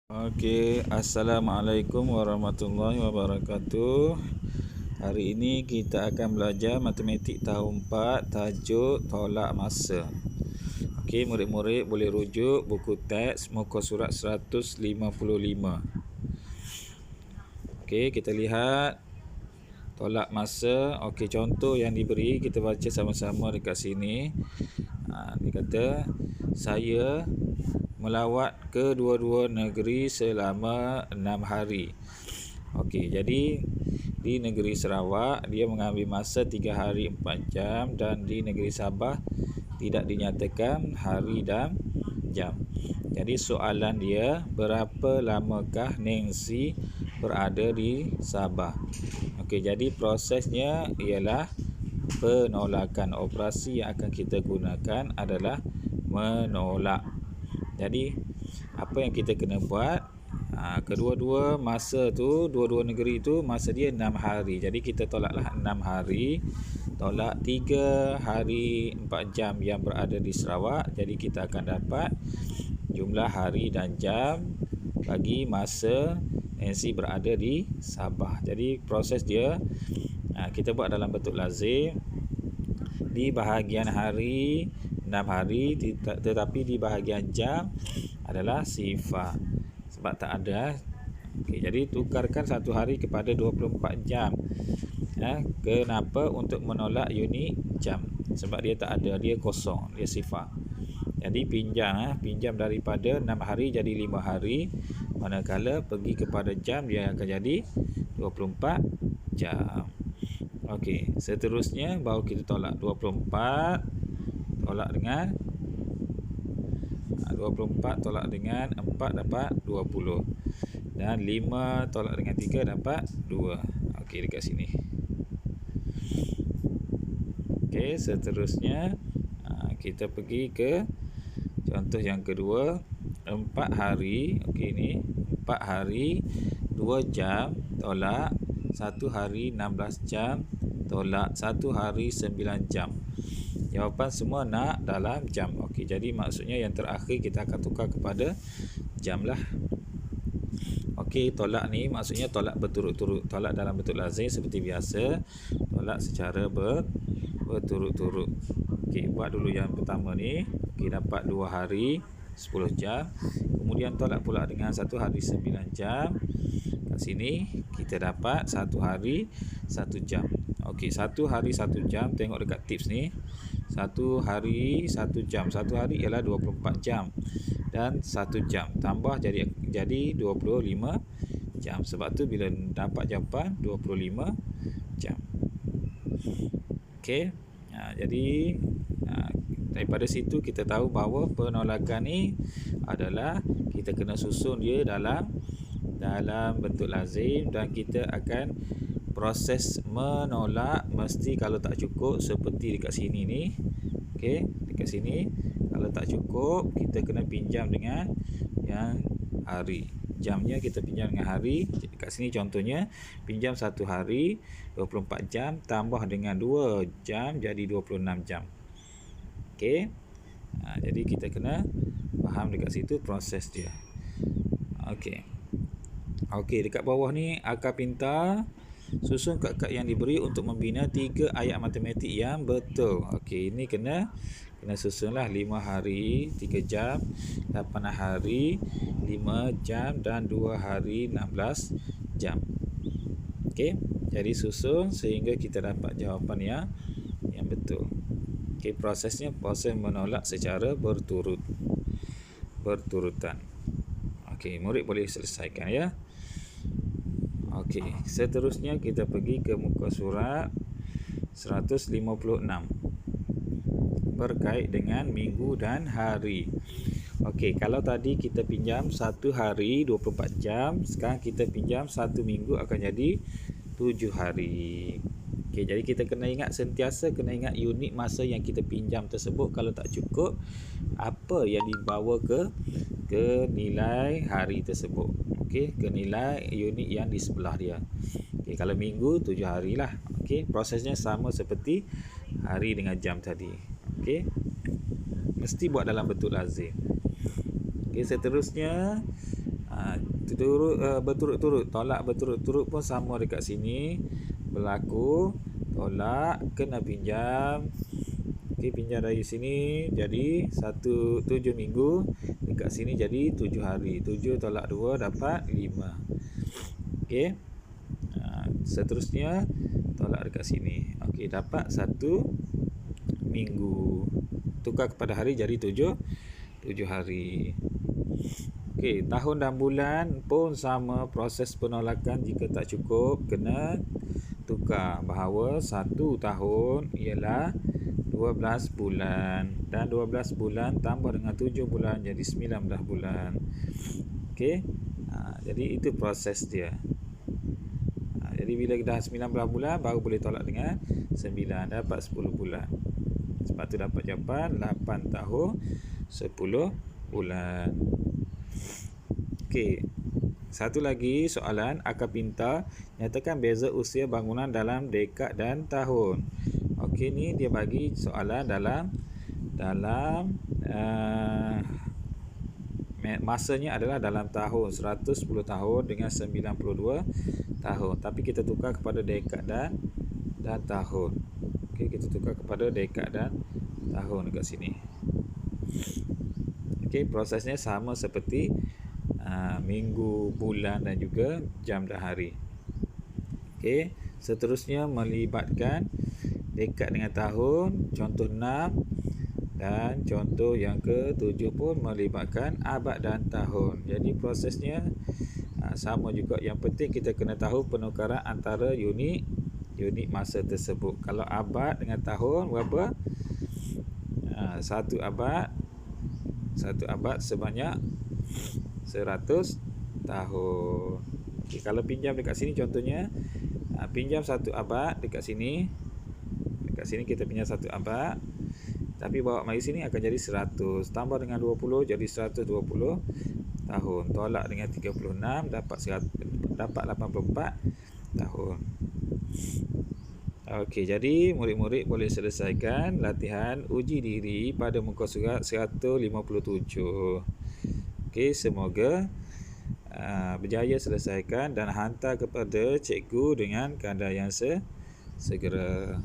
Okey, Assalamualaikum warahmatullahi wabarakatuh. Hari ini kita akan belajar matematik tahun 4 tajuk tolak masa. Okey, murid-murid boleh rujuk buku teks muka surat 155. Okey, kita lihat tolak masa. Okey, contoh yang diberi kita baca sama-sama dekat sini. Dia kata saya melawat ke dua-dua negeri selama 6 hari. Okey, jadi di negeri Sarawak dia mengambil masa 3 hari 4 jam dan di negeri Sabah tidak dinyatakan hari dan jam. Jadi soalan dia, berapa lamakah Nancy berada di Sabah? Okey, jadi prosesnya ialah penolakan. Operasi yang akan kita gunakan adalah menolak. Jadi apa yang kita kena buat, kedua-dua masa tu, dua-dua negeri tu masa dia 6 hari. Jadi kita tolaklah 6 hari, tolak 3 hari 4 jam yang berada di Sarawak. Jadi kita akan dapat jumlah hari dan jam bagi masa NC berada di Sabah. Jadi proses dia kita buat dalam bentuk lazim. Di bahagian hari 6 hari, tetapi di bahagian jam adalah sifar sebab tak ada. Okey, jadi tukarkan 1 hari kepada 24 jam. Kenapa? Untuk menolak unit jam, sebab dia tak ada, dia kosong, dia sifar. Jadi pinjam daripada 6 hari jadi 5 hari, manakala pergi kepada jam dia akan jadi 24 jam. Okey, seterusnya baru kita tolak 24 tolak dengan 24 tolak dengan 4 dapat 20 dan 5 tolak dengan 3 dapat 2. Okey, dekat sini. Okey, seterusnya kita pergi ke contoh yang kedua, 4 hari. Okey, ni 4 hari 2 jam tolak 1 hari 16 jam tolak 1 hari 9 jam. Jawapan semua nak dalam jam. Okey, jadi maksudnya yang terakhir kita akan tukar kepada jam lah. Okey, tolak ni maksudnya tolak berturut-turut, tolak dalam bentuk lazim seperti biasa, tolak secara berturut-turut. Okey, buat dulu yang pertama ni. Okey, dapat 2 hari 10 jam. Kemudian tolak pula dengan 1 hari 9 jam. Kat sini kita dapat 1 hari 1 jam. Okey, 1 hari 1 jam, tengok dekat tips ni. 1 hari 1 jam. 1 hari ialah 24 jam dan 1 jam tambah jadi 25 jam. Sebab tu bila dapat jawapan 25 jam. Okey. Jadi daripada situ kita tahu bahawa penolakan ni adalah kita kena susun dia dalam bentuk lazim dan kita akan proses menolak mesti kalau tak cukup seperti dekat sini ni. Okey, dekat sini kalau tak cukup kita kena pinjam dengan yang hari. Jamnya kita pinjam dengan hari. Dekat sini contohnya pinjam 1 hari 24 jam tambah dengan 2 jam jadi 26 jam. Okey. Jadi kita kena faham dekat situ proses dia. Okey. Okey, dekat bawah ni akar pintar. Susun kad-kad yang diberi untuk membina 3 ayat matematik yang betul. Okey, ini kena susunlah 5 hari 3 jam, 8 hari 5 jam dan 2 hari 16 jam. Okey, jadi susun sehingga kita dapat jawapan yang betul. Okey, prosesnya proses menolak secara berturutan. Okey, murid boleh selesaikan ya. Okey, seterusnya kita pergi ke muka surat 156 berkait dengan minggu dan hari. Okey, kalau tadi kita pinjam 1 hari 24 jam, sekarang kita pinjam 1 minggu akan jadi 7 hari. Okey, jadi kita sentiasa kena ingat unit masa yang kita pinjam tersebut. Kalau tak cukup, apa yang dibawa ke nilai hari tersebut. Okey, ke nilai unit yang di sebelah dia. Okey, kalau minggu 7 hari lah. Okey, prosesnya sama seperti hari dengan jam tadi. Okey, mesti buat dalam bentuk lazim. Okey, seterusnya berturut-turut. Tolak berturut-turut pun sama dekat sini berlaku. Tolak, kena pinjam. Okey, pinjam dari sini jadi 7 minggu, dekat sini jadi 7 hari. 7 tolak 2 dapat 5. Okey. Seterusnya tolak dekat sini. Okey, dapat 1 minggu. Tukar kepada hari jadi 7 hari. Okey, tahun dan bulan pun sama proses penolakan. Jika tak cukup, kena tukar bahawa 1 tahun ialah 12 bulan dan 12 bulan tambah dengan 7 bulan jadi 19 bulan. Okey. Jadi itu proses dia. Jadi bila dah 19 bulan baru boleh tolak dengan 9, dapat 10 bulan. Sebab tu dapat jawapan 8 tahun 10 bulan. Okey. Satu lagi soalan akar pintar, nyatakan beza usia bangunan dalam dekad dan tahun. Okey, ni dia bagi soalan dalam masanya adalah dalam tahun, 110 tahun dengan 92 tahun. Tapi kita tukar kepada dekad dan tahun. Okey, kita tukar kepada dekad dan tahun dekat sini. Okey, prosesnya sama seperti minggu, bulan dan juga jam dan hari. Okey, seterusnya melibatkan dekad dengan tahun, contoh 6 dan contoh yang ke-7 pun melibatkan abad dan tahun. Jadi prosesnya sama juga. Yang penting kita kena tahu penukaran antara unit masa tersebut. Kalau abad dengan tahun berapa? Satu abad sebanyak 100 tahun. Okay, kalau pinjam dekat sini contohnya, pinjam 1 abad dekat sini. Dekat sini kita pinjam 1 abad. Tapi bawa mari sini akan jadi 100. Tambah dengan 20 jadi 120 tahun. Tolak dengan 36 dapat 84 tahun. Okey, jadi murid-murid boleh selesaikan latihan uji diri pada muka surat 157. Okey, semoga berjaya selesaikan dan hantar kepada cikgu dengan keadaan yang segera.